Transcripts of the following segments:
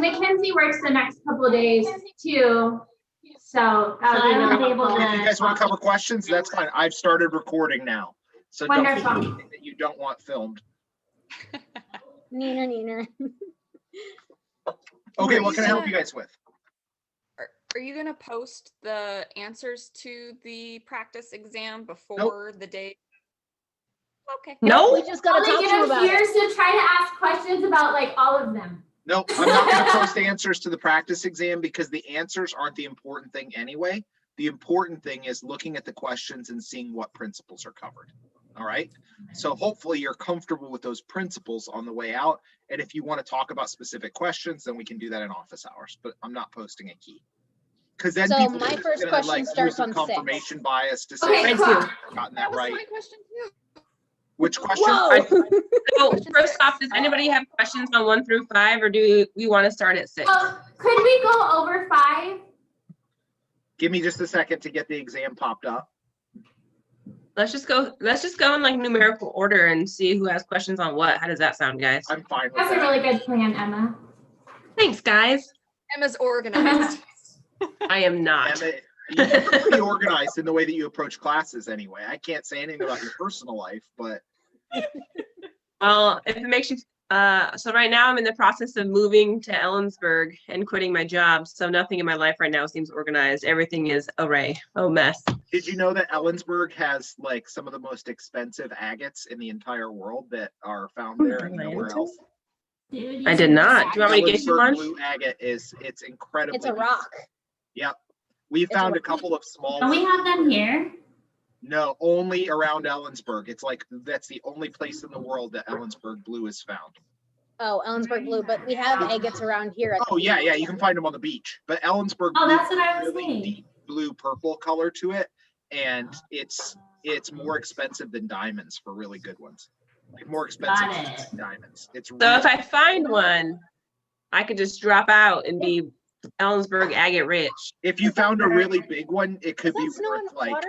And Mackenzie works the next couple of days too. So I won't be able to. If you guys want to cover questions, that's fine. I've started recording now. So don't think anything that you don't want filmed. Neener. Okay, what can I help you guys with? Are you gonna post the answers to the practice exam before the date? Okay. No, we just gotta talk to you about it. To try to ask questions about like all of them. No, I'm not going to post answers to the practice exam because the answers aren't the important thing anyway. The important thing is looking at the questions and seeing what principles are covered. All right. So hopefully you're comfortable with those principles on the way out. And if you want to talk about specific questions, then we can do that in office hours, but I'm not posting a key. Because then so my first question starts on confirmation 6. bias to say, okay, gotten that right. My question too. Which question? So first off, does anybody have questions on 1 through 5, or do we want to start at 6? Could we go over 5? Give me just a second to get the exam popped up. Let's just go in like numerical order and see who has questions on what. How does that sound, guys? I'm fine with That's that. a really good plan, Emma. Thanks, guys. Emma's organized. I am not. Emma, you're pretty organized in the way that you approach classes anyway. I can't say anything about your personal life, but. Well, if it makes you, so right now I'm in the process of moving to Ellensburg and quitting my job. So nothing in my life right now seems organized. Everything is a mess. Did you know that Ellensburg has like some of the most expensive agates in the entire world that are found there and nowhere else? Dude, I did not. Do you want me to get you Ellensburg lunch? blue agate it's incredible. It's a rock. Yep. We found a couple of small. Don't we have them here? No, only around Ellensburg. It's like that's the only place in the world that Ellensburg blue is found. Oh, Ellensburg blue, but we have agates around here. Oh yeah, you can find them on the beach. But Ellensburg blue that's what I was really saying. deep blue purple color to it, and it's more expensive than diamonds for really good ones. Like more expensive than diamonds. It's So really, if I find one, I could just drop out and be Ellensburg agate rich. if you found a really big one, it could be Is that snow in worth the like water?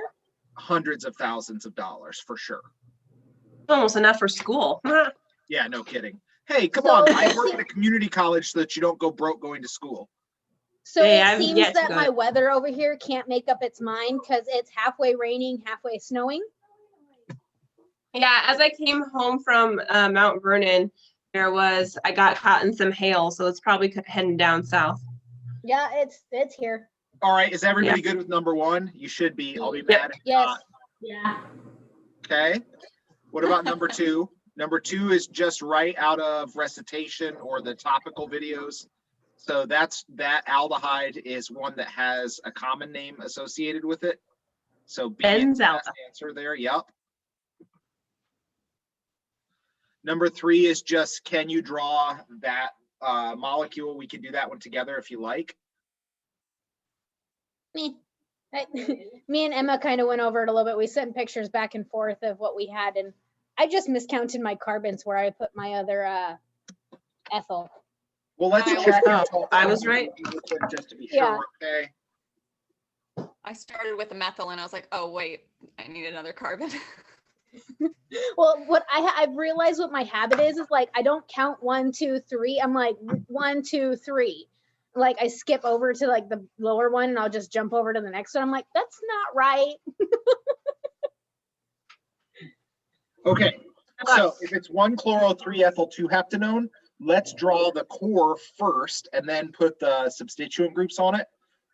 hundreds of thousands of dollars for sure. Almost enough for school. Yeah, no kidding. Hey, come So- on. I work at a community college so that you don't go broke going to school. So Hey, it I've seems yet to that go. my weather over here can't make up its mind because it's halfway raining, halfway snowing. Yeah, as I came home from Mount Vernon, I got caught in some hail, so it's probably heading down south. Yeah, it's here. All right, is everybody good with number 1? You should be. I'll be mad if Yes. not. Yeah. Okay. What about number 2? Number 2 is just right out of recitation or the topical videos. So that aldehyde is one that has a common name associated with it. So B is the best answer there. Yep. Number 3 is just, can you draw that molecule? We can do that one together if you like. Me and Emma kind of went over it a little bit. We sent pictures back and forth of what we had, and I just miscounted my carbons where I put my other ethyl. Well, let's check. I was right. Just to be Yeah. sure. Okay. I started with a methyl and I was like, oh wait, I need another carbon. Well, what I've realized what my habit is like I don't count 1, 2, 3. I'm like 1, 2, 3. Like I skip over to like the lower one and I'll just jump over to the next one. I'm like, that's not right. Okay. So if it's 1-chloro, 3-ethyl, 2-heptanone, let's draw the core first and then put the substituent groups on it.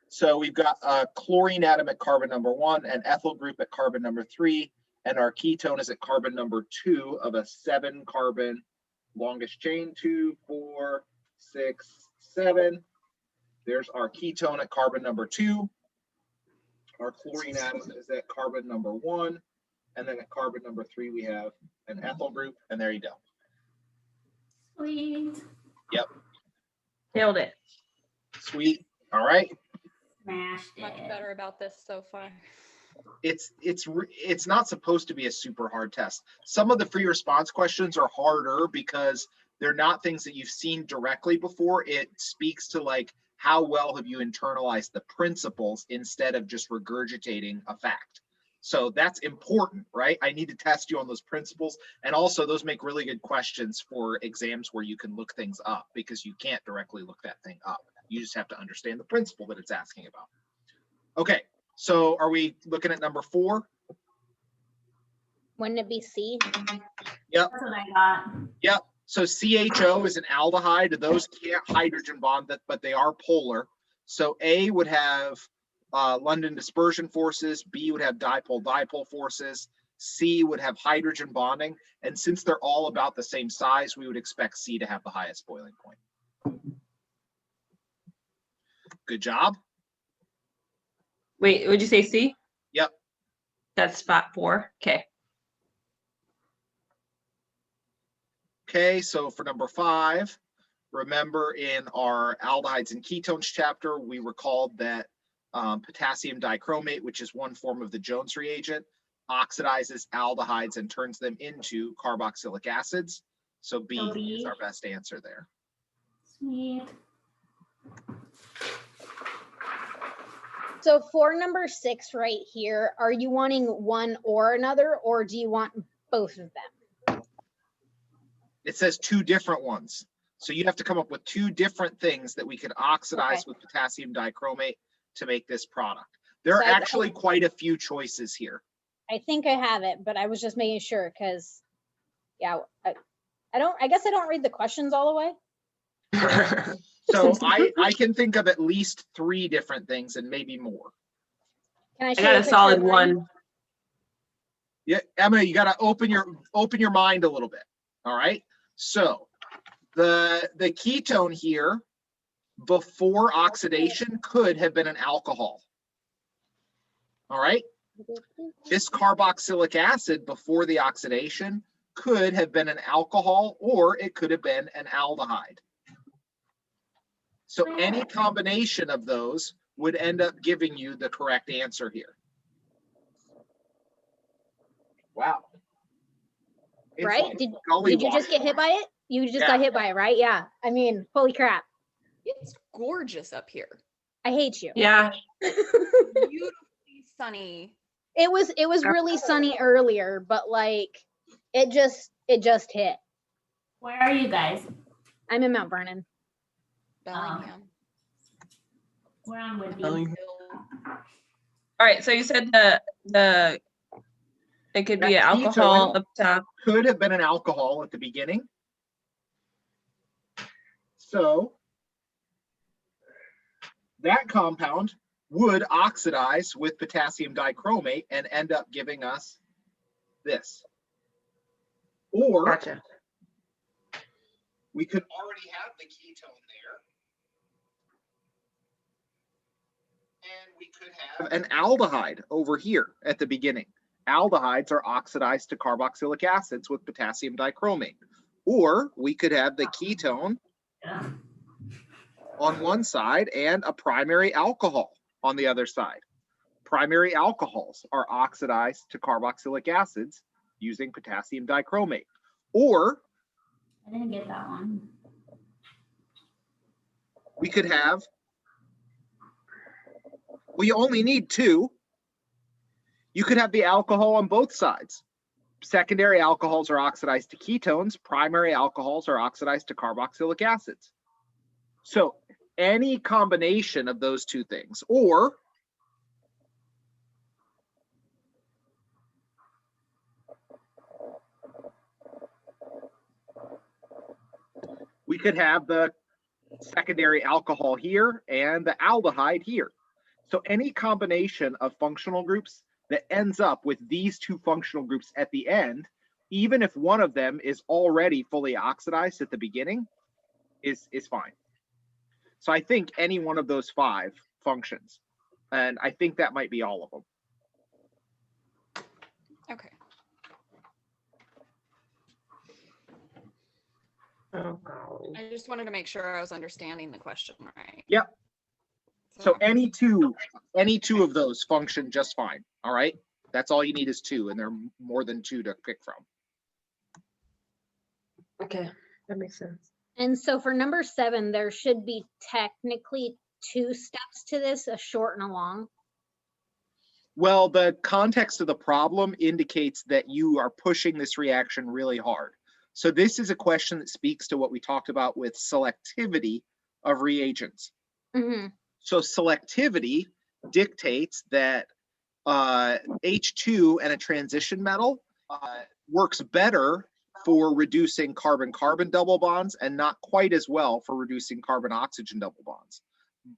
So we've got a chlorine atom at carbon number 1, an ethyl group at carbon number 3, and our ketone is at carbon number 2 of a 7-carbon longest chain, 2, 4, 6, 7. There's our ketone at carbon number 2. Our chlorine atom is at carbon number 1. And then at carbon number 3, we have an ethyl group. And there you go. Sweet. Yep. Nailed it. Sweet. All right. Smashed Much it. better about this so far. It's not supposed to be a super hard test. Some of the free response questions are harder because they're not things that you've seen directly before. It speaks to like, how well have you internalized the principles instead of just regurgitating a fact. So that's important, right? I need to test you on those principles. And also those make really good questions for exams where you can look things up, because you can't directly look that thing up. You just have to understand the principle that it's asking about. Okay, so are we looking at number 4? Wouldn't it be C? Yep. That's what I got. Yep. So CHO is an aldehyde. Those can't hydrogen bond, but they are polar. So A would have London dispersion forces, B would have dipole-dipole forces, C would have hydrogen bonding, and since they're all about the same size, we would expect C to have the highest boiling point. Good job. Wait, would you say C? Yep. That's spot 4. Okay. Okay, so for number 5, remember in our aldehydes and ketones chapter, we recalled that potassium dichromate, which is one form of the Jones reagent, oxidizes aldehydes and turns them into carboxylic acids. So B is our best answer there. Sweet. So for number 6 right here, are you wanting one or another, or do you want both of them? It says 2 different ones. So you have to come up with 2 different things that we could oxidize with potassium dichromate to make this product. There are actually quite a few choices here. I think I have it, but I was just making sure because, yeah, I guess I don't read the questions all the way. So I can think of at least 3 different things and maybe more. Can I I show got you a solid picture of mine? 1. Yeah, Emma, you got to open your mind a little bit. All right. So the ketone here before oxidation could have been an alcohol. All right. This carboxylic acid before the oxidation could have been an alcohol, or it could have been an aldehyde. So any combination of those would end up giving you the correct answer here. Wow. Right? Did you just get hit by it? You just got hit by it, right? Yeah. I mean, holy crap. It's gorgeous up here. I hate you. Yeah. Beautifully sunny. It was really sunny earlier, but like it just hit. Where are you guys? I'm in Mount Vernon. Bellingham. We're on Whitby. All right. So you said the it could be That alcohol ketone up top. could have been an alcohol at the beginning. So that compound would oxidize with potassium dichromate and end up giving us this. Or Gotcha. we could already have the ketone there. And we could have an aldehyde over here at the beginning. Aldehydes are oxidized to carboxylic acids with potassium dichromate. Or we could have the ketone on one side and a primary alcohol on the other side. Primary alcohols are oxidized to carboxylic acids using potassium dichromate. Or I didn't get that one. we could have, we only need 2. You could have the alcohol on both sides. Secondary alcohols are oxidized to ketones. Primary alcohols are oxidized to carboxylic acids. So any combination of those 2 things, or we could have the secondary alcohol here and the aldehyde here. So any combination of functional groups that ends up with these 2 functional groups at the end, even if one of them is already fully oxidized at the beginning, is fine. So I think any one of those 5 functions, and I think that might be all of them. Okay. Oh. I just wanted to make sure I was understanding the question right. Yep. So any two of those function just fine. All right. That's all you need is 2, and there are more than 2 to pick from. Okay, that makes sense. And so for number 7, there should be technically 2 steps to this, a short and a long. Well, the context of the problem indicates that you are pushing this reaction really hard. So this is a question that speaks to what we talked about with selectivity of reagents. Mhm. So selectivity dictates that H2 and a transition metal works better for reducing carbon-carbon double bonds and not quite as well for reducing carbon-oxygen double bonds.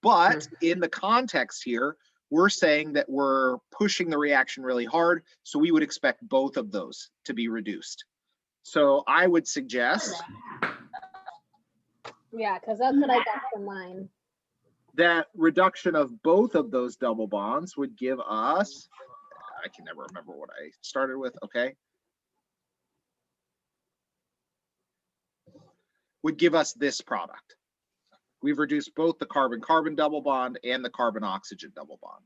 But in the context here, we're saying that we're pushing the reaction really hard, so we would expect both of those to be reduced. So I would suggest Yeah, because that's what I got from mine. that reduction of both of those double bonds would give us, I can never remember what I started with, okay. Would give us this product. We've reduced both the carbon-carbon double bond and the carbon-oxygen double bond.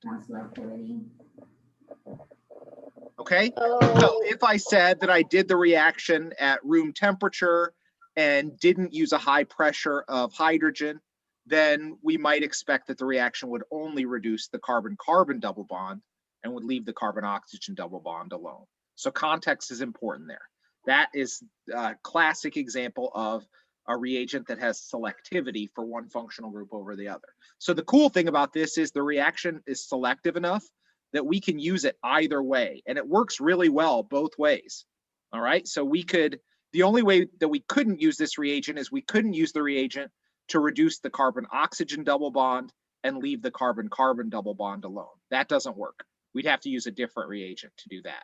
Okay, so if I said that I did the reaction at room temperature and didn't use a high pressure of hydrogen, then we might expect that the reaction would only reduce the carbon-carbon double bond and would leave the carbon-oxygen double bond alone. So context is important there. That is a classic example of a reagent that has selectivity for one functional group over the other. So the cool thing about this is the reaction is selective enough that we can use it either way, and it works really well both ways. All right, so we could, the only way that we couldn't use this reagent is we couldn't use the reagent to reduce the carbon-oxygen double bond and leave the carbon-carbon double bond alone. That doesn't work. We'd have to use a different reagent to do that.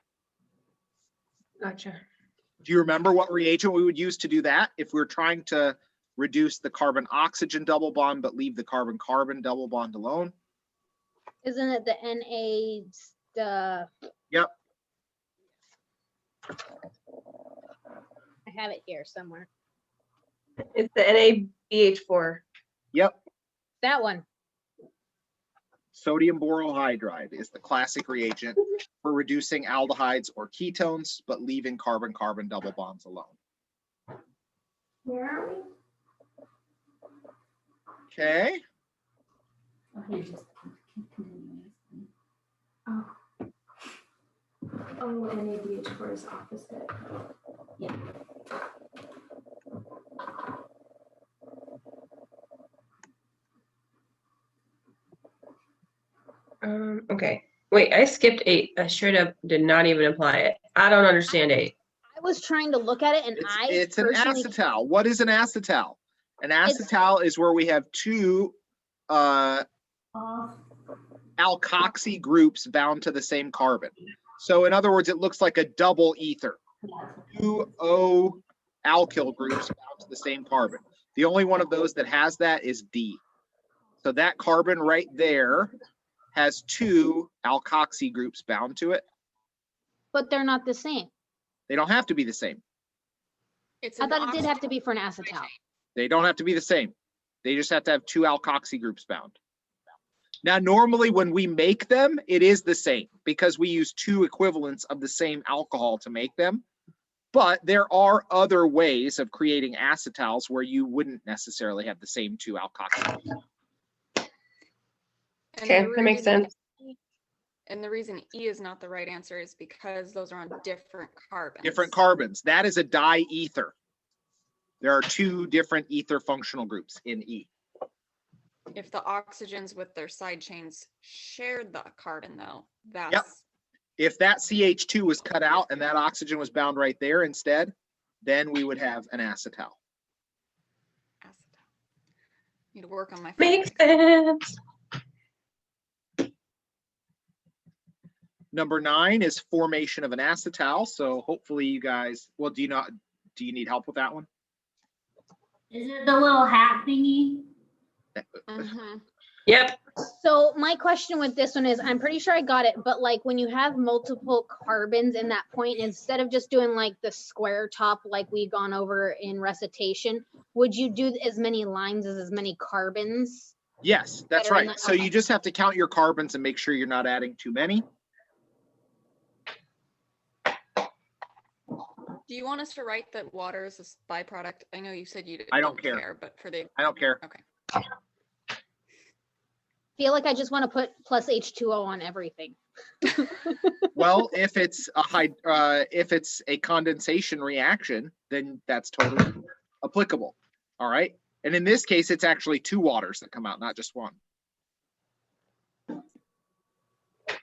Gotcha. Do you remember what reagent we would use to do that? If we're trying to reduce the carbon-oxygen double bond but leave the carbon-carbon double bond alone? Isn't it the NA stuff? Yep. I have it here somewhere. It's the NaBH4. Yep. That one. Sodium borohydride is the classic reagent for reducing aldehydes or ketones, but leaving carbon-carbon double bonds alone. Where are we? Okay. Oh. Oh, NADH4 is opposite. Yeah. Okay. Wait, I skipped 8. I straight up did not even apply it. I don't understand 8. I was trying to look at it and It's an personally- acetal. What is an acetal? An acetal is where we have two alkoxy groups bound to the same carbon. So in other words, it looks like a double ether. Two O alkyl groups bound to the same carbon. The only one of those that has that is D. So that carbon right there has two alkoxy groups bound to it. But they're not the same. They don't have to be the same. It's I an thought it did have oxygen to be for an acetal. They don't have to be the same. They just have to have two alkoxy groups bound. Now, normally when we make them, it is the same because we use two equivalents of the same alcohol to make them. But there are other ways of creating acetals where you wouldn't necessarily have the same two alkoxy groups. And Okay, the that makes reason- sense. And the reason E is not the right answer is because those are on different carbons. Different carbons. That is a diether. There are two different ether functional groups in E. If the oxygens with their side chains shared the carbon though, that's Yep. If that CH2 was cut out and that oxygen was bound right there instead, then we would have an acetal. acetal. Need to work on my Makes phonics. sense. Number 9 is formation of an acetal. So hopefully you guys, well, do you need help with that one? Is it the little hat thingy? Mhm. Yep. So my question with this one is, I'm pretty sure I got it, but like when you have multiple carbons in that point, instead of just doing like the square top like we've gone over in recitation, would you do as many lines as many carbons? Yes, that's Better in right. the- So okay. you just have to count your carbons and make sure you're not adding too many. Do you want us to write that water is a byproduct? I know you said you I don't care. but for the I don't care. okay. feel like I just want to put plus H2O on everything. Well, if it's a condensation reaction, then that's totally applicable. All right. And in this case, it's actually 2 waters that come out, not just 1.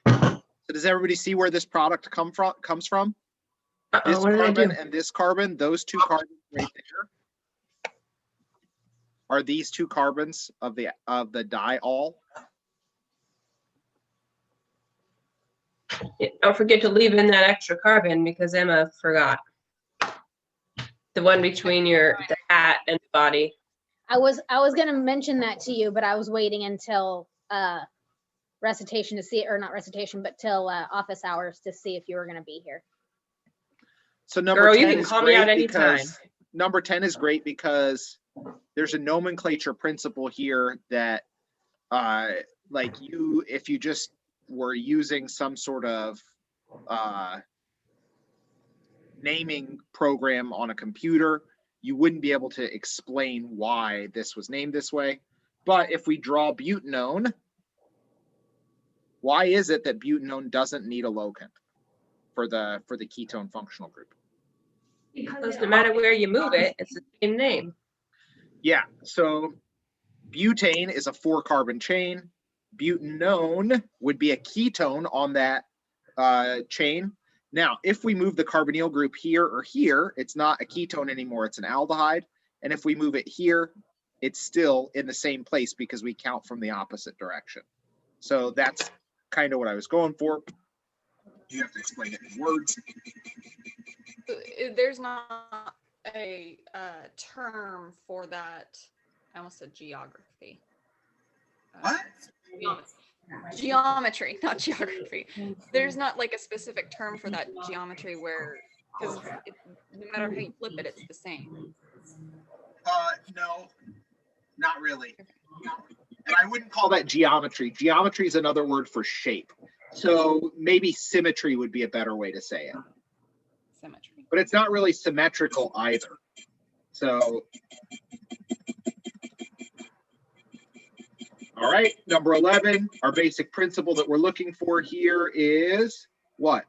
So does everybody see where this product comes from? This What did I do? carbon and this carbon, those 2 carbons right there are these 2 carbons of the diol. Yeah, don't forget to leave in that extra carbon because Emma forgot. The one between the hat and the body. I was going to mention that to you, but I was waiting until recitation to see it, or not recitation, but till office hours to see if you were going to be here. So number Girl, 10 you can is call me out great anytime. because number 10 is great because there's a nomenclature principle here that like if you just were using some sort of naming program on a computer, you wouldn't be able to explain why this was named this way. But if we draw butanone, why is it that butanone doesn't need a locant for the ketone functional group? Because no matter where you move it, it's the same name. Yeah, so butane is a 4-carbon chain. Butanone would be a ketone on that chain. Now, if we move the carbonyl group here or here, it's not a ketone anymore, it's an aldehyde. And if we move it here, it's still in the same place because we count from the opposite direction. So that's kind of what I was going for. You have to explain it in words. There's not a term for that. I almost said geography. What? Geometry, not geography. There's not like a specific term for that geometry where, because no matter how you flip it, it's the same. No, not really. And I wouldn't call that geometry. Geometry is another word for shape. So maybe symmetry would be a better way to say it. Symmetry. But it's not really symmetrical either. So, all right, number 11, our basic principle that we're looking for here is what?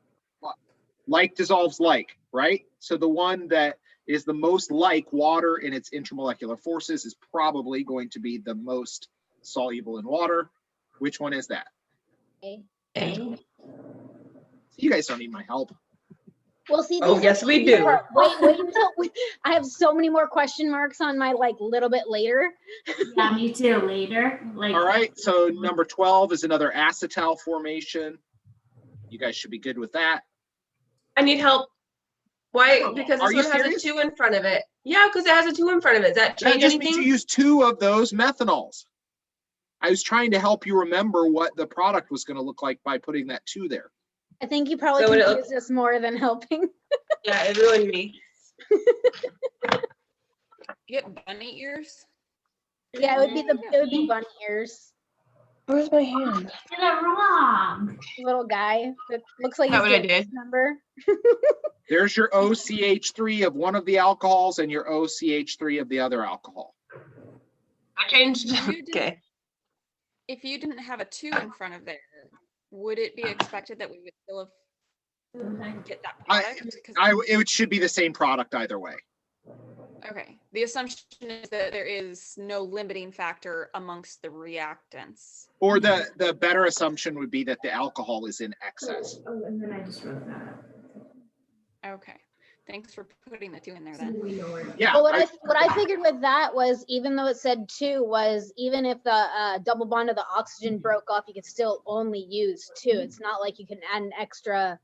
Like dissolves like, right? So the one that is the most like water in its intermolecular forces is probably going to be the most soluble in water. Which one is that? A. You guys don't need my help. Well, see, Oh, these yes, we do. Wait until I have so many more question marks on my little bit later. Yeah, me too, later. All right, so number 12 is another acetal formation. You guys should be good with that. I need help. Why? Oh, Because are this you one has serious? a 2 in front of it. Yeah, because it has a 2 in front of it. Does that That change just means you anything? use 2 of those methanols. I was trying to help you remember what the product was going to look like by putting that 2 there. I think you probably So it confused us more than helping. Yeah, it ruined me. You get bunny ears? Yeah, it would be bunny ears. Where's my hand? Did it wrong. Little guy that looks like Is that he's what I doing did? this number. There's your OCH3 of one of the alcohols and your OCH3 of the other alcohol. I changed. You did- Okay. If you didn't have a 2 in front of there, would it be expected that we would still get that product? It should be the same product either way. Okay. The assumption is that there is no limiting factor amongst the reactants. Or the better assumption would be that the alcohol is in excess. Oh, and then I just wrote that up. Okay. Thanks for putting the 2 in there then. We know where. Yeah. But what I figured with that was, even though it said 2, was even if the double bond of the oxygen broke off, you could still only use 2. It's not like you can add an extra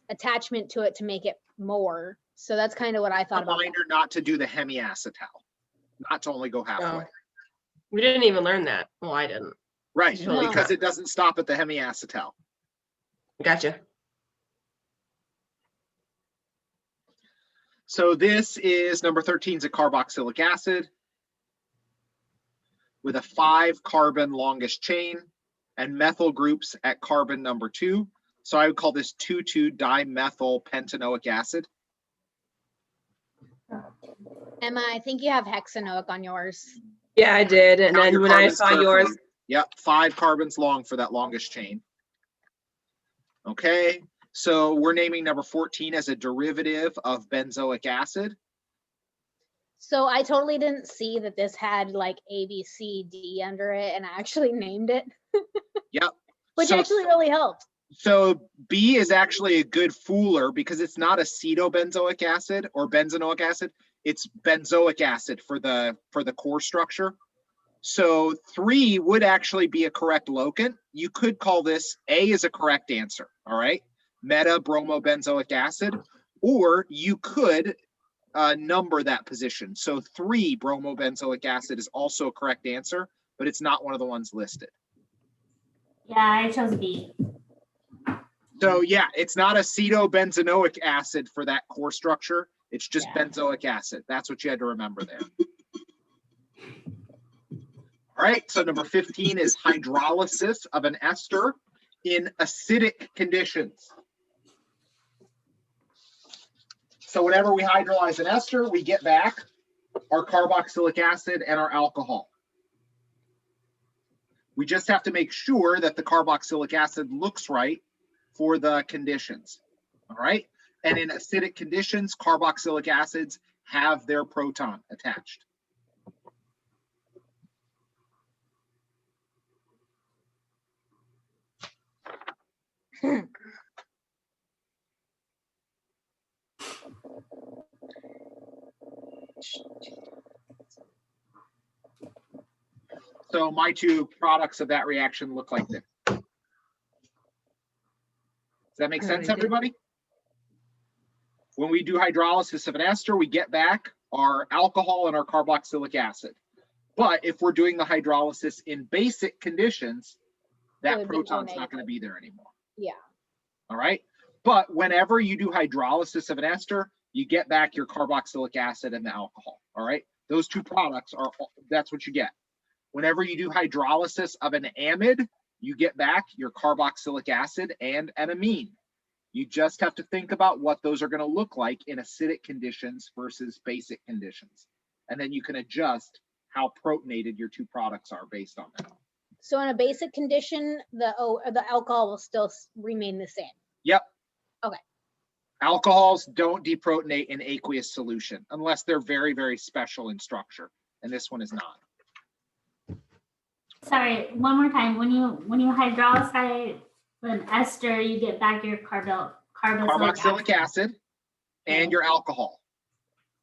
attachment to it to make it more. So that's kind of what I thought about. Reminder not to do the hemiacetal, not to only go halfway. No. We didn't even learn that. Well, I didn't. Right, No. because it doesn't stop at the hemiacetal. Gotcha. So this is number 13 is a carboxylic acid with a 5-carbon longest chain and methyl groups at carbon number 2. So I would call this 2,2-dimethyl pentanoic acid. Emma, I think you have hexanoic on yours. Yeah, I did. And Count then your when I carbons saw carefully. yours, Yep, 5 carbons long for that longest chain. Okay, so we're naming number 14 as a derivative of benzoic acid. So I totally didn't see that this had like A, B, C, D under it, and I actually named it. Yep. Which So- actually really helped. So B is actually a good fooler because it's not acetobenzoic acid or benzenoic acid. It's benzoic acid for the core structure. So 3 would actually be a correct locant. You could call this A is a correct answer. All right. Meta bromobenzoic acid, or you could number that position. So 3 bromobenzoic acid is also a correct answer, but it's not one of the ones listed. Yeah, I chose B. So yeah, it's not acetobenzenoic acid for that core structure. It's just Yeah. benzoic acid. That's what you had to remember there. All right, so number 15 is hydrolysis of an ester in acidic conditions. So whenever we hydrolyze an ester, we get back our carboxylic acid and our alcohol. We just have to make sure that the carboxylic acid looks right for the conditions. All right. And in acidic conditions, carboxylic acids have their proton attached. So my 2 products of that reaction look like this. Does that make sense, everybody? When we do hydrolysis of an ester, we get back our alcohol and our carboxylic acid. But if we're doing the hydrolysis in basic conditions, that would be proton's O not going to negative. be there anymore. Yeah. All right. But whenever you do hydrolysis of an ester, you get back your carboxylic acid and the alcohol. All right. Those 2 products are, that's what you get. Whenever you do hydrolysis of an amide, you get back your carboxylic acid and an amine. You just have to think about what those are going to look like in acidic conditions versus basic conditions. And then you can adjust how protonated your 2 products are based on that. So in a basic condition, the alcohol will still remain the same. Yep. Okay. Alcohols don't deprotonate in aqueous solution unless they're very, very special in structure. And this one is not. Sorry, one more time. When you hydrolyze an ester, you get back your Carboxylic acid and your alcohol.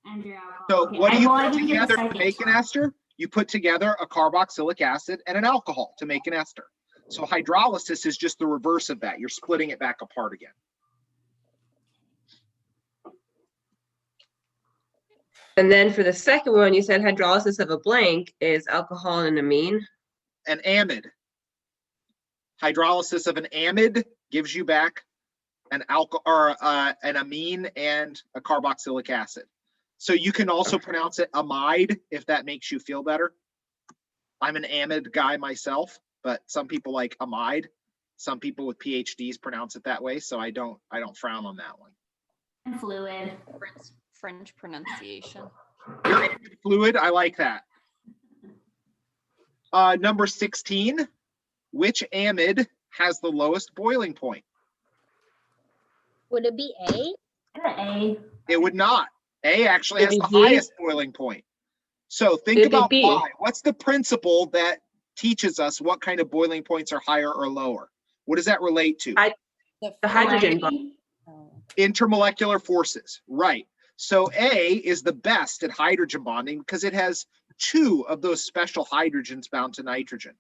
and your alcohol. So Okay, what do you I put didn't get the together to second make an one. ester? You put together a carboxylic acid and an alcohol to make an ester. So hydrolysis is just the reverse of that. You're splitting it back apart again. and then for the second one, you said hydrolysis of a blank is alcohol and amine. An amide. Hydrolysis of an amide gives you back an an amine and a carboxylic acid. So you can also pronounce it amide if that makes you feel better. I'm an amide guy myself, but some people like amide. Some people with PhDs pronounce it that way, so I don't frown on that one. And fluid. French pronunciation. Your amide fluid, I like that. Number 16, which amide has the lowest boiling point? Would it be A? A. It would not. A actually has Maybe the B? highest boiling point. So think It'd be about B. why. What's the principle that teaches us what kind of boiling points are higher or lower? What does that relate to? The hydrogen bond. Polarity. Intermolecular forces, right. So A is the best at hydrogen bonding because it has 2 of those special hydrogens bound to nitrogen.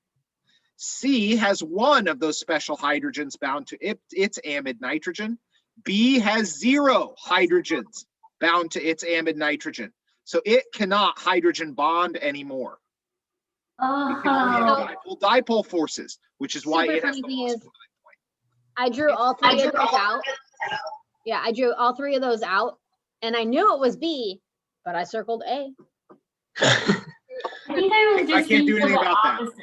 C has 1 of those special hydrogens bound to its amide nitrogen. B has 0 hydrogens bound to its amide nitrogen. So it cannot hydrogen bond anymore. It can only have dipole forces, which is why Super it has funny the thing lowest is, boiling point. I drew all 3 of those out. Yeah, I drew all 3 of those out, and I knew it was B, but I circled A. I think I was I just can't do thinking anything the about that. opposite.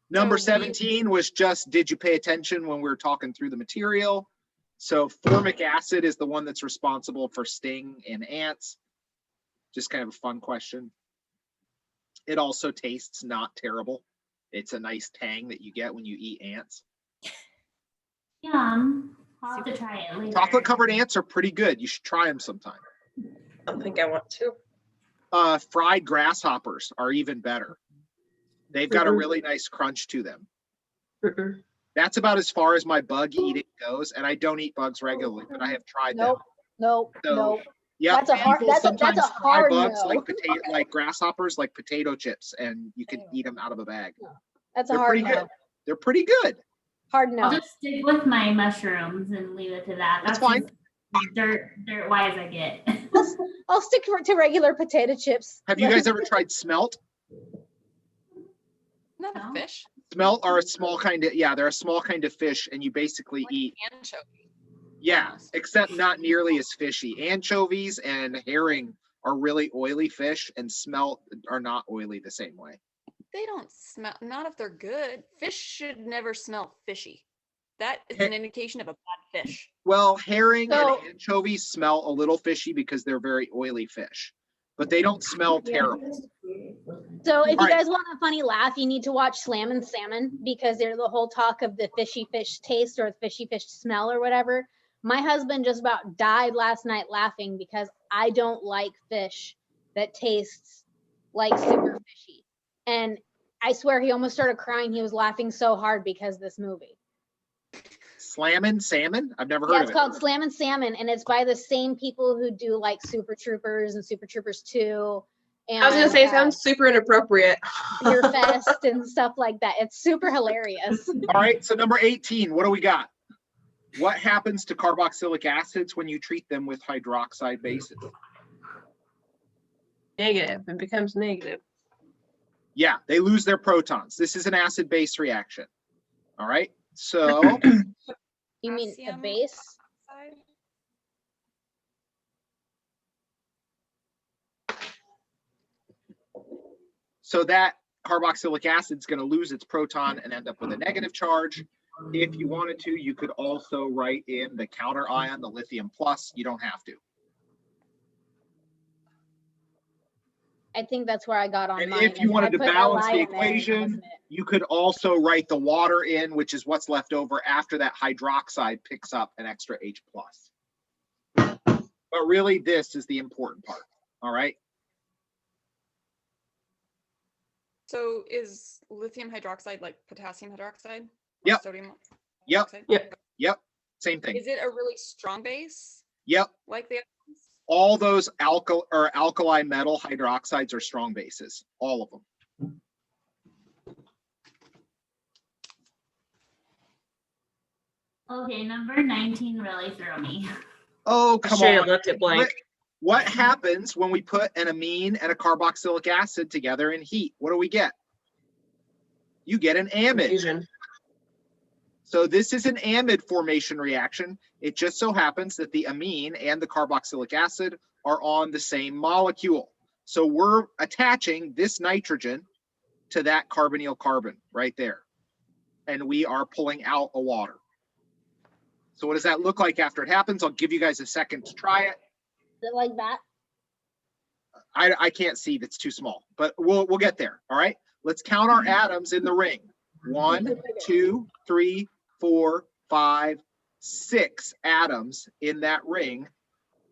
Number So we- 17 was just, did you pay attention when we were talking through the material? So formic acid is the one that's responsible for sting in ants. Just kind of a fun question. It also tastes not terrible. It's a nice tang that you get when you eat ants. Yum. I'll have to try it later. Chocolate covered ants are pretty good. You should try them sometime. I don't think I want to. Fried grasshoppers are even better. They've got a really nice crunch to them. That's about as far as my bug eating goes, and I don't eat bugs regularly, but I have tried them. Nope. So, yeah, That's a hard. people That's a sometimes fry hard bugs no. like grasshoppers, like potato chips, and you can eat them out of a bag. That's a They're hard pretty no. good. They're pretty good. Hard I'll no. just stick with my mushrooms and leave it to that. That's fine. as dirt wise I get. I'll stick to regular potato chips. Have you guys ever tried smelt? Not No. a fish. Smelt are a small kind of, yeah, they're a small kind of fish, and you basically Like eat, anchovy. yeah, almost. except not nearly as fishy. Anchovies and herring are really oily fish, and smelt are not oily the same way. They don't smell, not if they're good. Fish should never smell fishy. That is Hey. an indication of a bad fish. Well, herring So- and anchovies smell a little fishy because they're very oily fish, but they don't smell terrible. So if you Alright. guys want a funny laugh, you need to watch Slam and Salmon, because there's the whole talk of the fishy fish taste or fishy fish smell or whatever. My husband just about died last night laughing because I don't like fish that tastes like super fishy. And I swear he almost started crying. He was laughing so hard because of this movie. Slammin' salmon? I've never Yeah, heard it's of it. called Slam and Salmon, and it's by the same people who do like Super Troopers and Super Troopers 2. And, I was gonna say, it sounds super inappropriate. Beer Fest and stuff like that. It's super hilarious. All right, so number 18, what do we got? What happens to carboxylic acids when you treat them with hydroxide bases? Negative. It becomes negative. Yeah, they lose their protons. This is an acid-base reaction. All right, so You mean a Potassium base? oxide? that carboxylic acid is going to lose its proton and end up with a negative charge. If you wanted to, you could also write in the counter ion, the lithium plus. You don't have to. I think that's where I got on And mine. if you is wanted I to put balance Li the in there, and that equation, wasn't it. you could also write the water in, which is what's left over after that hydroxide picks up an extra H plus. But really, this is the important part. All right. So is lithium hydroxide like potassium hydroxide? Or Yep. Sodium Yep. hydroxide? Yep. Same thing. Is it a really strong base Yep. like the other ones? All those alkali metal hydroxides are strong bases. All of them. Okay, number 19 really threw me. Oh, I come straight up on. left it blank. What happens when we put an amine and a carboxylic acid together in heat? What do we get? You get an amide. Fusion. So this is an amide formation reaction. It just so happens that the amine and the carboxylic acid are on the same molecule. So we're attaching this nitrogen to that carbonyl carbon right there. And we are pulling out a water. So what does that look like after it happens? I'll give you guys a second to try it. Is it like that? I can't see, that's too small, but we'll get there. All right, let's count our atoms in the ring. 1, 2, 3, 4, 5, 6 atoms in that ring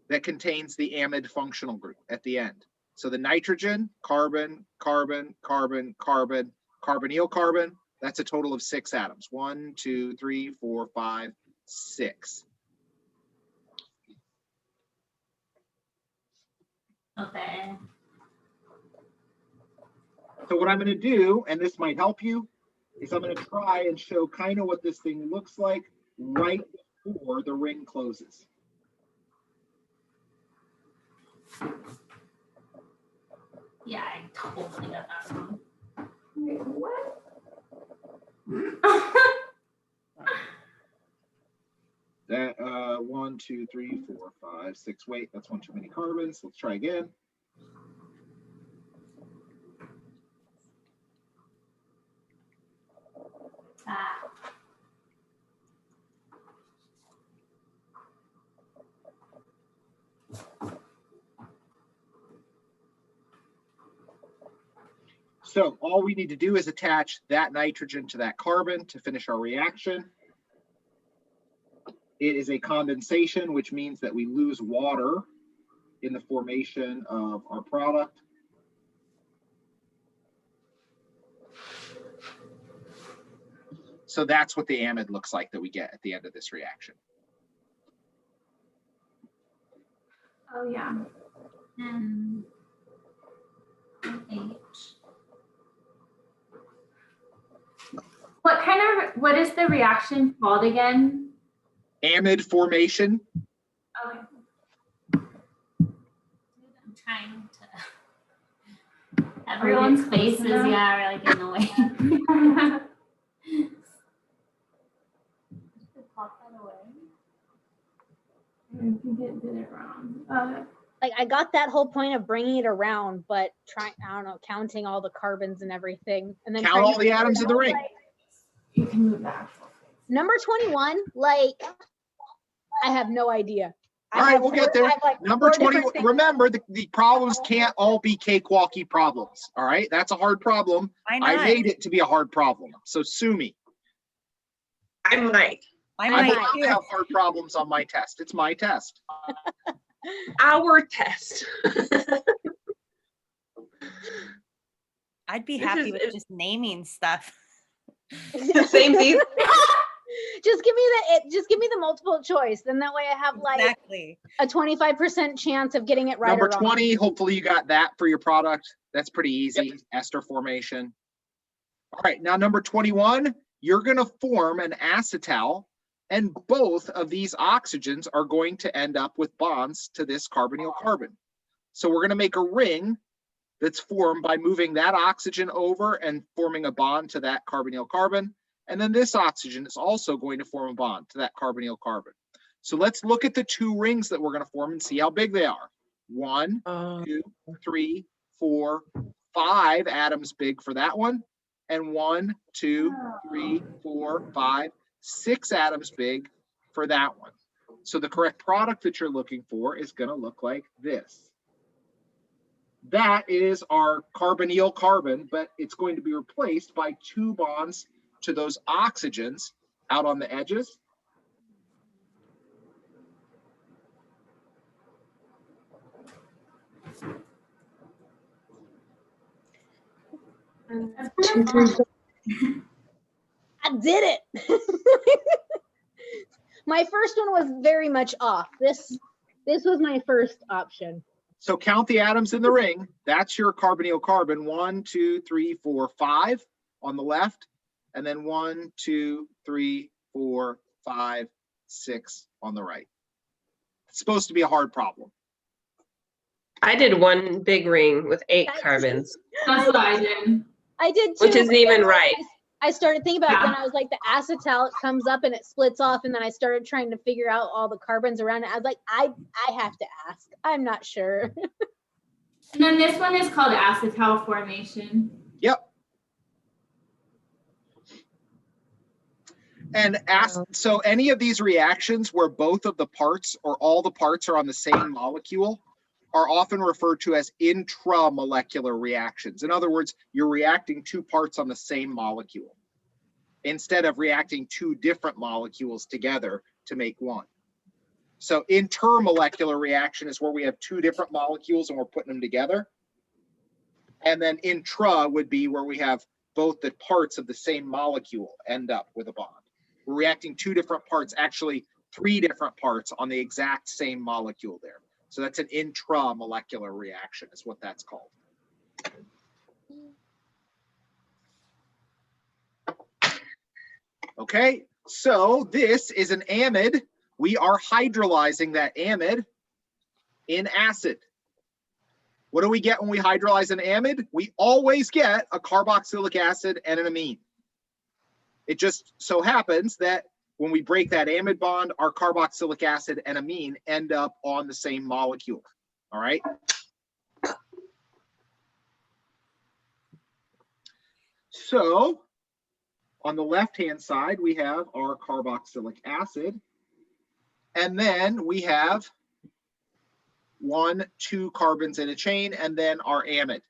that contains the amide functional group at the end. So the nitrogen, carbon, carbon, carbon, carbon, carbonyl carbon, that's a total of 6 atoms. 1, 2, 3, 4, 5, 6. Okay. So what I'm going to do, and this might help you, is I'm going to try and show kind of what this thing looks like right before the ring closes. Yeah, I totally got that wrong. Wait, what? That 1, 2, 3, 4, 5, 6. Wait, that's one too many carbons. Let's try again. Ah. So all we need to do is attach that nitrogen to that carbon to finish our reaction. It is a condensation, which means that we lose water in the formation of our product. So that's what the amide looks like that we get at the end of this reaction. Oh yeah. What is the reaction called again? Amide formation. Okay. I'm trying to. Everyone's faces, yeah, are like in the way. Pop that away. I think it did it wrong. Like I got that whole point of bringing it around, but I don't know, counting all the carbons and everything, and then Count trying all to the figure atoms it in the out, ring. like, You can move that. number 21, like I have no idea. All right, we'll get there. Number 20. Remember, Remember, the problems can't all be cakewalky problems. All right, that's a hard problem. Why not? I made it to be a hard problem. So sue me. I might. I I might will not too. have hard problems on my test. It's my test. Our test. I'd be This happy is- with just naming stuff. Same thing. just give me the multiple choice. Then that way I have like Exactly. a 25% chance of getting it right Number or wrong. 20, hopefully you got that for your product. That's pretty easy. Ester formation. All right, now number 21, you're going to form an acetal, and both of these oxygens are going to end up with bonds to this carbonyl carbon. So we're going to make a ring that's formed by moving that oxygen over and forming a bond to that carbonyl carbon. And then this oxygen is also going to form a bond to that carbonyl carbon. So let's look at the two rings that we're going to form and see how big they are. 1, 2, 3, 4, 5 atoms big for that one. And 1, 2, 3, 4, 5, 6 atoms big for that one. So the correct product that you're looking for is going to look like this. That is our carbonyl carbon, but it's going to be replaced by 2 bonds to those oxygens out on the edges. I did it. My first one was very much off. This was my first option. So count the atoms in the ring. That's your carbonyl carbon. 1, 2, 3, 4, 5 on the left. And then 1, 2, 3, 4, 5, 6 on the right. It's supposed to be a hard problem. I did one big ring with 8 carbons, That's what I did. I did too. which isn't even right. I started thinking about it, Yeah. then I was like, the acetal comes up and it splits off, and then I started trying to figure out all the carbons around it. I was like, I have to ask. I'm not sure. And then this one is called acetal formation. Yep. And so any of these reactions where both of the parts or all the parts are on the same molecule are often referred to as intramolecular reactions. In other words, you're reacting 2 parts on the same molecule instead of reacting 2 different molecules together to make one. So intermolecular reaction is where we have 2 different molecules and we're putting them together. And then intra would be where we have both the parts of the same molecule end up with a bond. We're reacting 2 different parts, actually 3 different parts on the exact same molecule there. So that's an intramolecular reaction is what that's called. Okay, so this is an amide. We are hydrolyzing that amide in acid. What do we get when we hydrolyze an amide? We always get a carboxylic acid and an amine. It just so happens that when we break that amide bond, our carboxylic acid and amine end up on the same molecule. All right. So on the left-hand side, we have our carboxylic acid. And then we have 1, 2 carbons in a chain, and then our amide.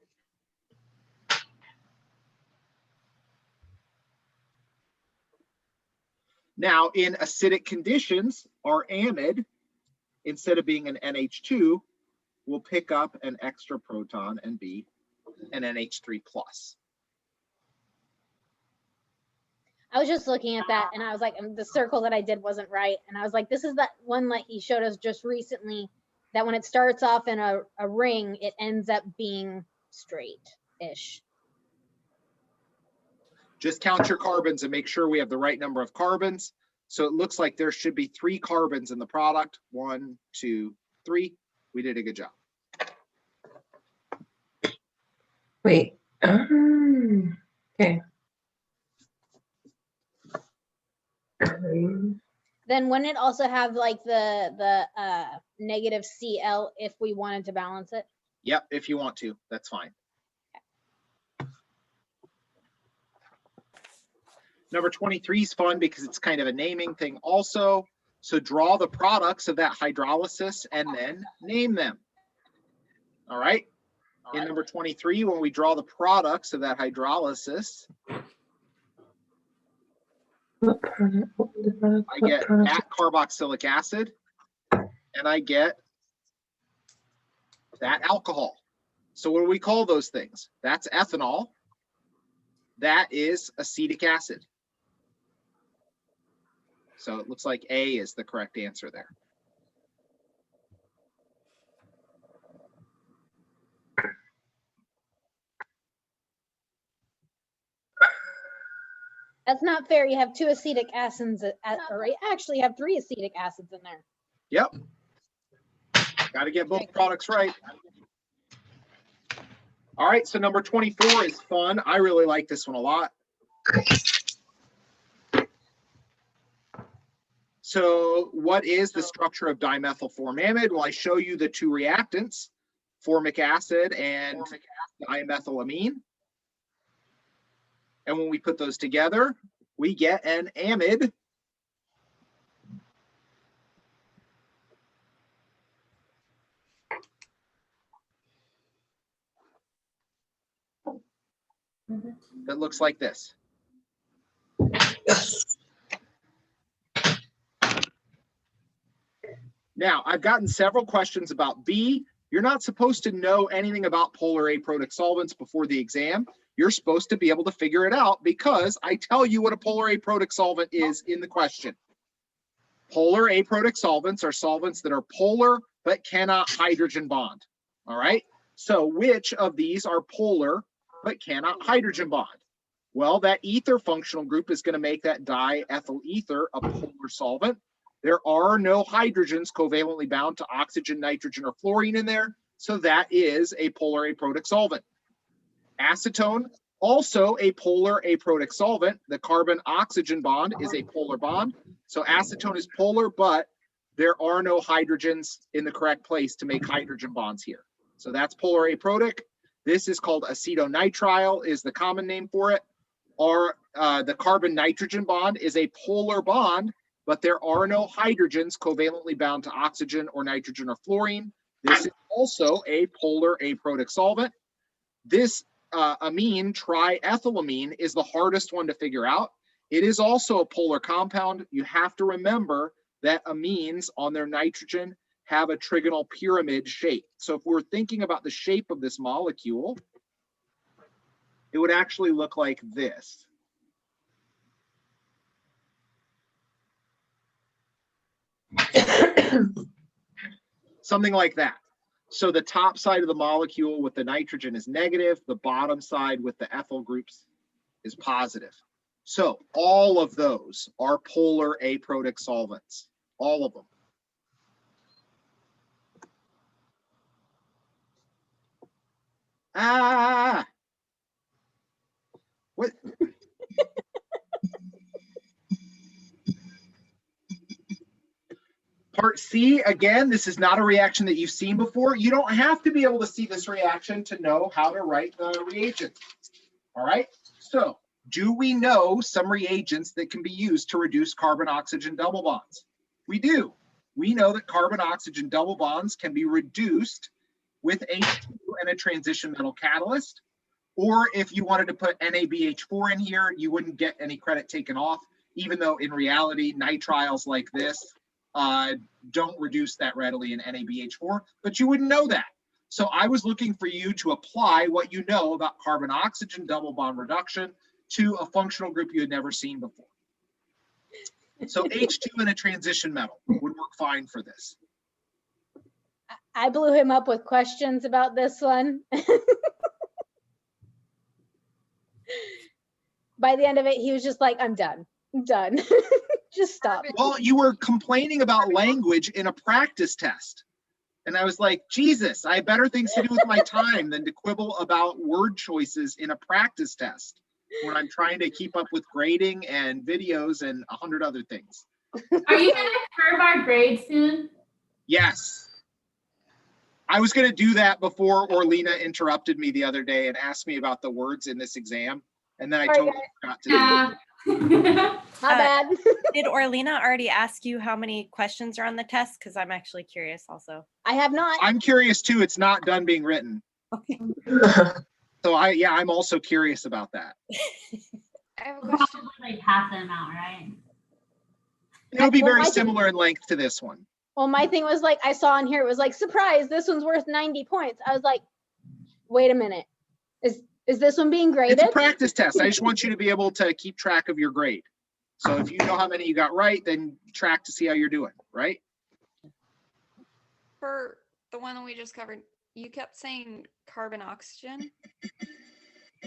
Now, in acidic conditions, our amide, instead of being an NH2, will pick up an extra proton and be an NH3+. I was just looking at that and I was like, the circle that I did wasn't right. And I was like, this is that one that he showed us just recently, that when it starts off in a ring, it ends up being straight-ish. Just count your carbons and make sure we have the right number of carbons. So it looks like there should be 3 carbons in the product. 1, 2, 3. We did a good job. Wait. Okay. Then wouldn't it also have like the negative Cl if we wanted to balance it? Yep, if you want to, that's fine. Number 23 is fun because it's kind of a naming thing also. So draw the products of that hydrolysis and then name them. All right. In number 23, when we draw the products of that hydrolysis, I get that carboxylic acid and I get that alcohol. So what do we call those things? That's ethanol. That is acetic acid. So it looks like A is the correct answer there. That's not fair. You have 2 acetic acids, or you actually have 3 acetic acids in there. Yep. Got to get both products right. All right, so number 24 is fun. I really like this one a lot. So what is the structure of dimethylformamide? Well, I show you the 2 reactants, formic acid and dimethylamine. And when we put those together, we get an amide. That looks like this. Now, I've gotten several questions about B. You're not supposed to know anything about polar aprotic solvents before the exam. You're supposed to be able to figure it out because I tell you what a polar aprotic solvent is in the question. Polar aprotic solvents are solvents that are polar but cannot hydrogen bond. All right. So which of these are polar but cannot hydrogen bond? Well, that ether functional group is going to make that diethyl ether a polar solvent. There are no hydrogens covalently bound to oxygen, nitrogen, or fluorine in there. So that is a polar aprotic solvent. Acetone, also a polar aprotic solvent. The carbon-oxygen bond is a polar bond. So acetone is polar, but there are no hydrogens in the correct place to make hydrogen bonds here. So that's polar aprotic. This is called acetonitrile, is the common name for it. Or the carbon-nitrogen bond is a polar bond, but there are no hydrogens covalently bound to oxygen or nitrogen or fluorine. This is also a polar aprotic solvent. This amine, triethylamine, is the hardest one to figure out. It is also a polar compound. You have to remember that amines on their nitrogen have a trigonal pyramid shape. So if we're thinking about the shape of this molecule, it would actually look like this. Something like that. So the top side of the molecule with the nitrogen is negative. The bottom side with the ethyl groups is positive. So all of those are polar aprotic solvents. All of them. What? Part C, again, this is not a reaction that you've seen before. You don't have to be able to see this reaction to know how to write the reagent. All right, so do we know some reagents that can be used to reduce carbon-oxygen double bonds? We do. We know that carbon-oxygen double bonds can be reduced with H2 and a transition metal catalyst. Or if you wanted to put NaBH4 in here, you wouldn't get any credit taken off. even though in reality, nitriles like this don't reduce that readily in NaBH4, but you wouldn't know that. So I was looking for you to apply what you know about carbon-oxygen double bond reduction to a functional group you had never seen before. So H2 in a transition metal would work fine for this. I blew him up with questions about this one. By the end of it, he was just like, I'm done. I'm done. Just stop. Well, you were complaining about language in a practice test. And I was like, Jesus, I have better things to do with my time than to quibble about word choices in a practice test when I'm trying to keep up with grading and videos and 100 other things. Are you gonna curve our grade soon? Yes. I was going to do that before Orlina interrupted me the other day and asked me about the words in this exam. And then I Sorry, totally forgot to do it. Yeah. My bad. Did Orlina already ask you how many questions are on the test? Because I'm actually curious also. I have not. I'm curious too. It's not done being written. Okay. So I'm also curious about that. I have a question. Probably like half the amount, right? It'll be Well, very I think- similar in length to this one. Well, my thing was like, I saw in here, it was like, surprise, this one's worth 90 points. I was like, wait a minute. Is this one being graded? It's a practice test. I just want you to be able to keep track of your grade. So if you know how many you got right, then track to see how you're doing, right? For the one that we just covered, you kept saying carbon oxygen.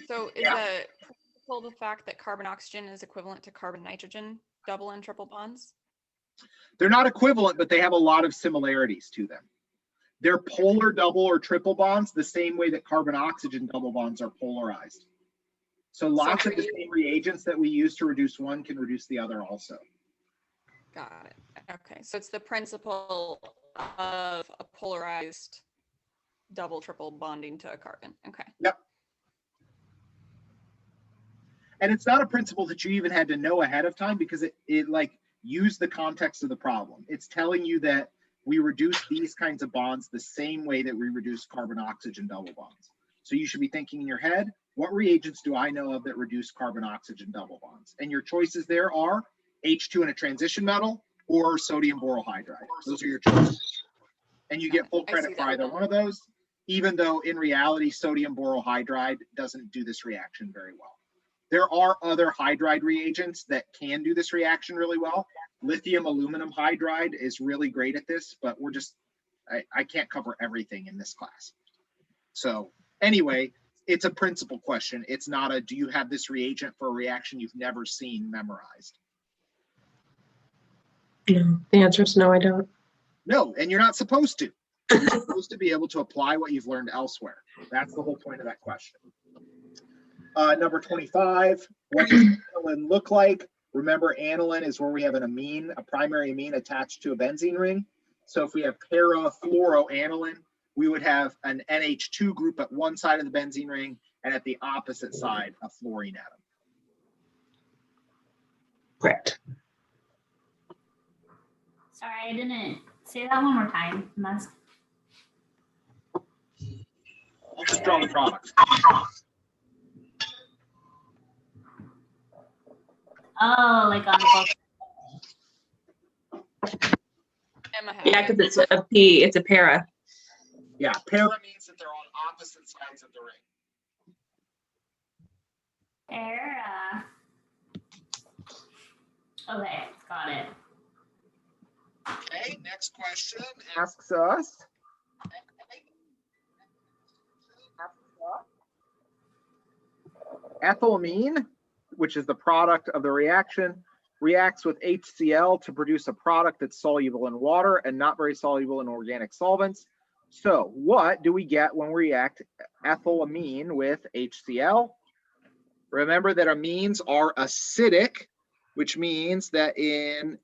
So is the principle the fact that carbon oxygen is equivalent to carbon nitrogen double and triple bonds? They're not equivalent, but they have a lot of similarities to them. They're polar double or triple bonds the same way that carbon oxygen double bonds are polarized. So lots of the same reagents that we use to reduce one can reduce the other also. Got it. Okay, so it's the principle of a polarized double triple bonding to a carbon. Okay. Yep. And it's not a principle that you even had to know ahead of time because it like used the context of the problem. It's telling you that we reduce these kinds of bonds the same way that we reduce carbon oxygen double bonds. So you should be thinking in your head, what reagents do I know of that reduce carbon oxygen double bonds? And your choices there are H2 in a transition metal or sodium borohydride. Those are your choices. And you get full credit for either one of those, even though in reality, sodium borohydride doesn't do this reaction very well. There are other hydride reagents that can do this reaction really well. Lithium aluminum hydride is really great at this, but we're just, I can't cover everything in this class. So anyway, it's a principle question. It's not a, do you have this reagent for a reaction you've never seen memorized? No, the answer is no, I don't. No, and you're not supposed to. You're supposed to be able to apply what you've learned elsewhere. That's the whole point of that question. Number 25, what does aniline look like? Remember, aniline is where we have an amine, a primary amine attached to a benzene ring. So if we have para-fluoroaniline, we would have an NH2 group at one side of the benzene ring and at the opposite side a fluorine atom. Correct. Sorry, I didn't say that one more time. I'll just draw the products. Oh, like on the book. Emma had Yeah, it. because it's a P, it's a para. Yeah, para means that they're on opposite sides of the ring. Era. Okay, got it. Okay, next question asks us. Ethylamine, which is the product of the reaction, reacts with HCl to produce a product that's soluble in water and not very soluble in organic solvents. So what do we get when we react ethylamine with HCl? Remember that amines are acidic, which means that in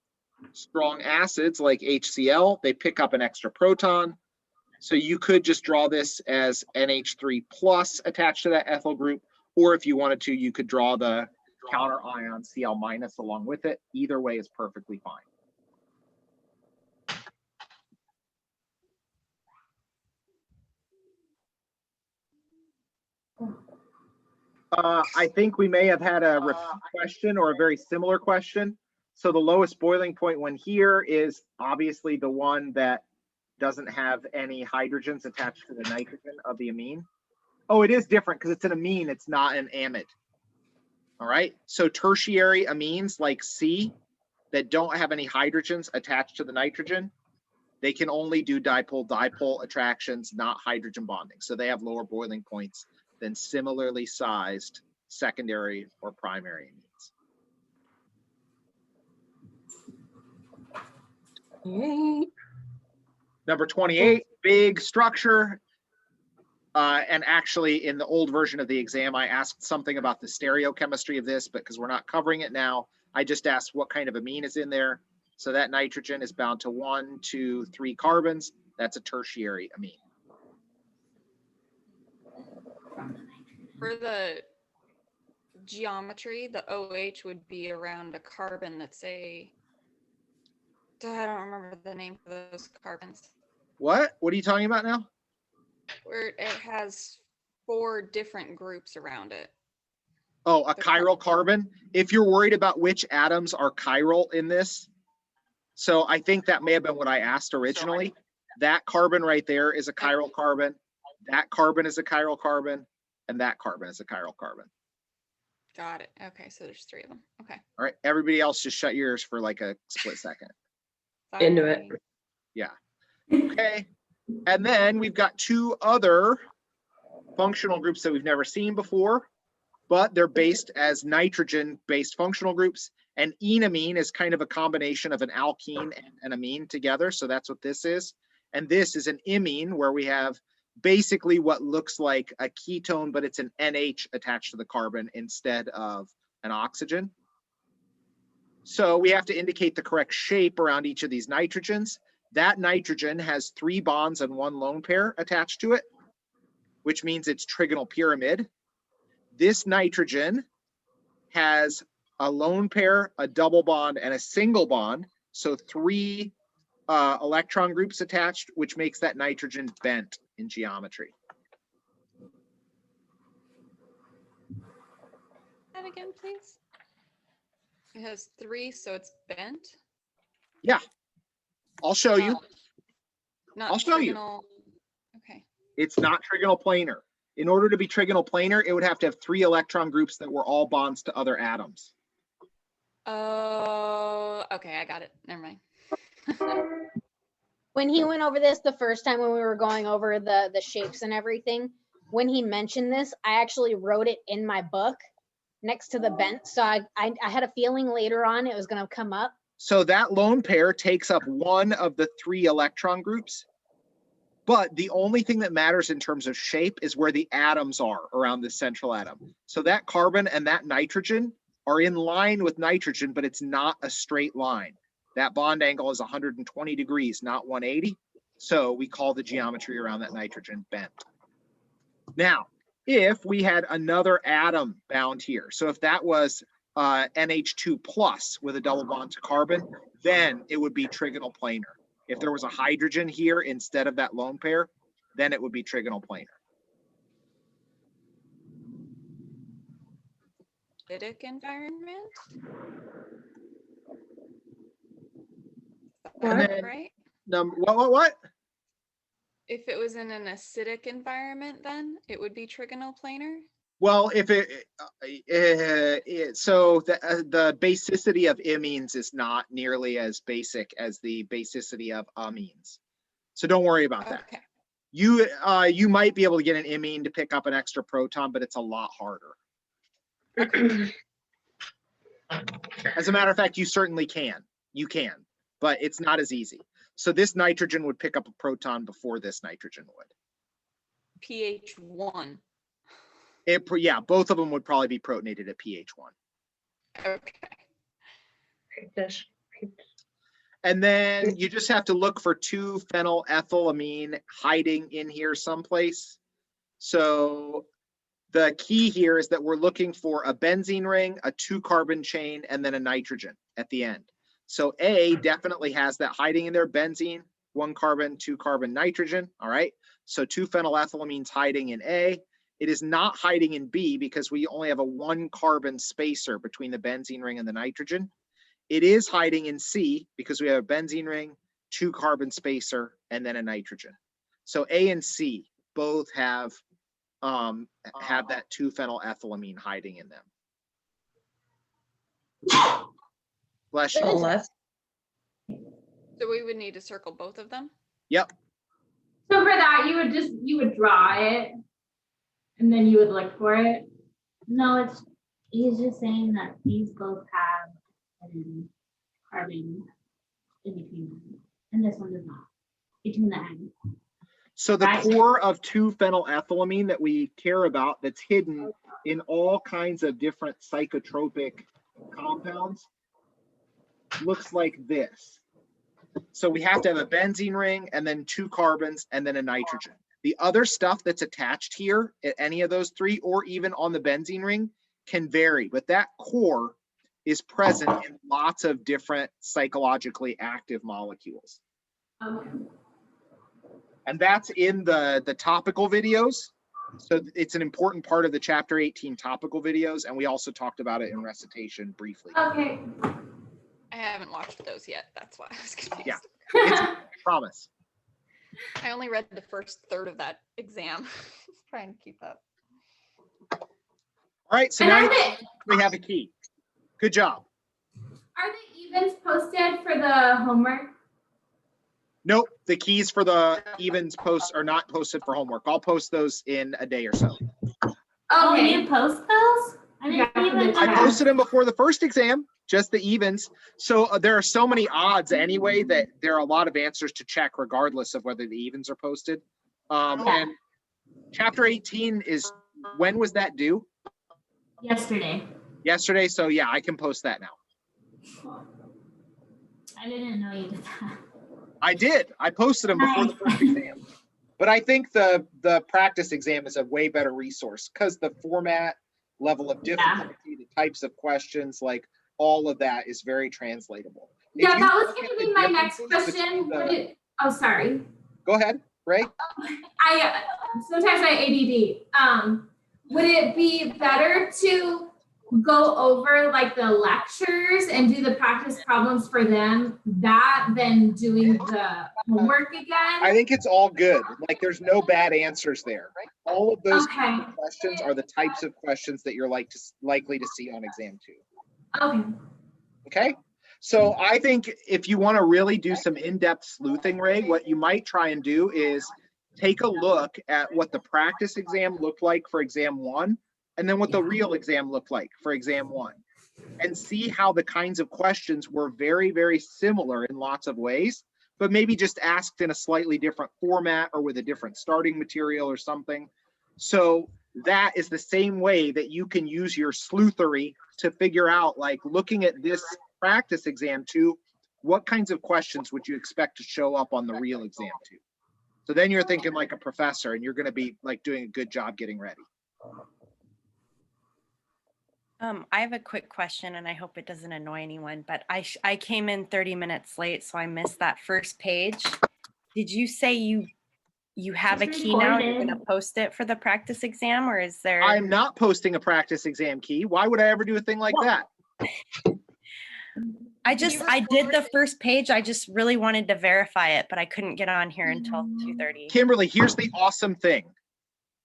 strong acids like HCl, they pick up an extra proton. So you could just draw this as NH3 plus attached to that ethyl group, or if you wanted to, you could draw the counter ion Cl minus along with it. Either way is perfectly fine. I think we may have had a repeat question or a very similar question. So the lowest boiling point one here is obviously the one that doesn't have any hydrogens attached to the nitrogen of the amine. Oh, it is different because it's an amine, it's not an amide. All right, so tertiary amines like C that don't have any hydrogens attached to the nitrogen, they can only do dipole-dipole attractions, not hydrogen bonding. So they have lower boiling points than similarly sized secondary or primary amines. Number 28, big structure. And actually in the old version of the exam, I asked something about the stereochemistry of this, but because we're not covering it now, I just asked what kind of amine is in there. So that nitrogen is bound to 1, 2, 3 carbons. That's a tertiary amine. For the geometry, the OH would be around a carbon that's I don't remember the name for those carbons. What? What are you talking about now? Where it has 4 different groups around it. Oh, a chiral carbon. If you're worried about which atoms are chiral in this, so I think that may have been what I asked originally. That carbon right there is a chiral carbon. That carbon is a chiral carbon. And that carbon is a chiral carbon. Got it. Okay, so there's 3 of them. Okay. All right, everybody else just shut your ears for like a split second. Into it. Yeah. Okay. And then we've got 2 other functional groups that we've never seen before, but they're based as nitrogen-based functional groups. And enamine is kind of a combination of an alkene and an amine together. So that's what this is. And this is an imine where we have basically what looks like a ketone, but it's an NH attached to the carbon instead of an oxygen. So we have to indicate the correct shape around each of these nitrogens. That nitrogen has 3 bonds and 1 lone pair attached to it, which means it's trigonal pyramid. This nitrogen has a lone pair, a double bond, and a single bond. So 3 electron groups attached, which makes that nitrogen bent in geometry. That again, please. It has 3, so it's bent. Yeah, I'll show you. Not I'll show you. Okay. It's not trigonal planar. In order to be trigonal planar, it would have to have 3 electron groups that were all bonds to other atoms. Oh, okay, I got it. Never mind. When he went over this the first time when we were going over the shapes and everything, when he mentioned this, I actually wrote it in my book next to the bent. So I had a feeling later on it was going to come up. So that lone pair takes up 1 of the 3 electron groups. But the only thing that matters in terms of shape is where the atoms are around the central atom. So that carbon and that nitrogen are in line with nitrogen, but it's not a straight line. That bond angle is 120 degrees, not 180. So we call the geometry around that nitrogen bent. Now, if we had another atom bound here, so if that was NH2 plus with a double bond to carbon, then it would be trigonal planar. If there was a hydrogen here instead of that lone pair, then it would be trigonal planar. Acidic environment? And then, right? What? If it was in an acidic environment, then it would be trigonal planar? Well, if so the basicity of imines is not nearly as basic as the basicity of amines. So don't worry about that. Okay. You might be able to get an imine to pick up an extra proton, but it's a lot harder. As a matter of fact, you certainly can. You can, but it's not as easy. So this nitrogen would pick up a proton before this nitrogen would. pH 1. Yeah, both of them would probably be protonated at pH 1. Okay. And then you just have to look for 2-phenylethylamine hiding in here someplace. So the key here is that we're looking for a benzene ring, a 2-carbon chain, and then a nitrogen at the end. So A definitely has that hiding in there, benzene, 1 carbon, 2 carbon, nitrogen. All right. So 2-phenylethylamines hiding in A. It is not hiding in B because we only have a 1 carbon spacer between the benzene ring and the nitrogen. It is hiding in C because we have a benzene ring, 2 carbon spacer, and then a nitrogen. So A and C both have that 2-phenylethylamine hiding in them. Bless you. Unless So we would need to circle both of them? Yep. So for that, you would draw it and then you would look for it. No, he's just saying that these both have carbon in between them, and this one does not, between the ends. So the Right. core of 2-phenylethylamine that we care about that's hidden in all kinds of different psychotropic compounds looks like this. So we have to have a benzene ring and then 2 carbons and then a nitrogen. The other stuff that's attached here at any of those 3 or even on the benzene ring can vary, but that core is present in lots of different psychologically active molecules. Okay. And that's in the topical videos. So it's an important part of the chapter 18 topical videos. And we also talked about it in recitation briefly. Okay. I haven't watched those yet. That's why I was confused. Yeah. I promise. I only read the first third of that exam. Trying to keep up. All right, so And now are they, we have a key. Good job. are the evens posted for the homework? Nope, the keys for the evens posts are not posted for homework. I'll post those in a day or so. Oh, Okay. you post those? I didn't Yeah, even. I Yeah. posted them before the first exam, just the evens. So there are so many odds anyway that there are a lot of answers to check regardless of whether the evens are posted. Yeah. And chapter 18 is, when was that due? Yesterday. Yesterday. So yeah, I can post that now. I didn't know you did that. I did. I posted them before the first exam. But I think the practice exam is a way better resource because the format, level of difficulty, the types of questions, like all of that is very translatable. If Yeah, you that was look going at to the be my next differences question. between Oh, sorry. Go ahead, Ray. I sometimes I ADD. Would it be better to go over like the lectures and do the practice problems for them than doing the homework again? I think it's all good. Like there's no bad answers there. All of those Okay. questions are the types of questions that you're likely to see on exam 2. Okay. Okay. So I think if you want to really do some in-depth sleuthing, Ray, what you might try and do is take a look at what the practice exam looked like for exam 1, and then what the real exam looked like for exam 1, and see how the kinds of questions were very, very similar in lots of ways, but maybe just asked in a slightly different format or with a different starting material or something. So that is the same way that you can use your sleuthery to figure out, like looking at this practice exam 2, what kinds of questions would you expect to show up on the real exam 2? So then you're thinking like a professor and you're going to be like doing a good job getting ready. I have a quick question and I hope it doesn't annoy anyone, but I came in 30 minutes late, so I missed that first page. Did you say you have a It's key now and you're going to recorded. post it for the practice exam, or is there? I'm not posting a practice exam key. Why would I ever do a thing like that? I did the first page. I just really wanted to verify it, but I couldn't get on here until 2:30. Kimberly, here's the awesome thing.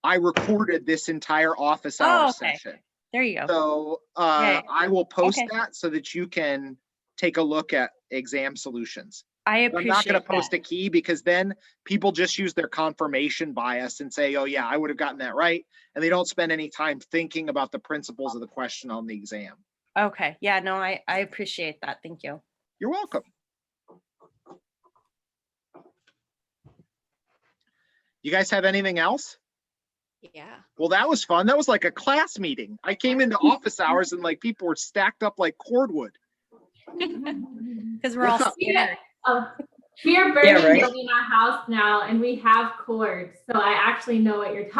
I recorded this entire office hour session. There you go. So Yeah. I will post Okay. that so that you can take a look at exam solutions. I I'm appreciate not going to post that. a key because then people just use their confirmation bias and say, oh yeah, I would have gotten that right. And they don't spend any time thinking about the principles of the question on the exam. Okay. Yeah, no, I appreciate that. Thank you. You're welcome. You guys have anything else? Yeah. Well, that was fun. That was like a class meeting. I came into office hours and like people were stacked up like cordwood. Because we're all Yeah. scared. We are burning right. in our house now and we have cords. So I actually know what you're talking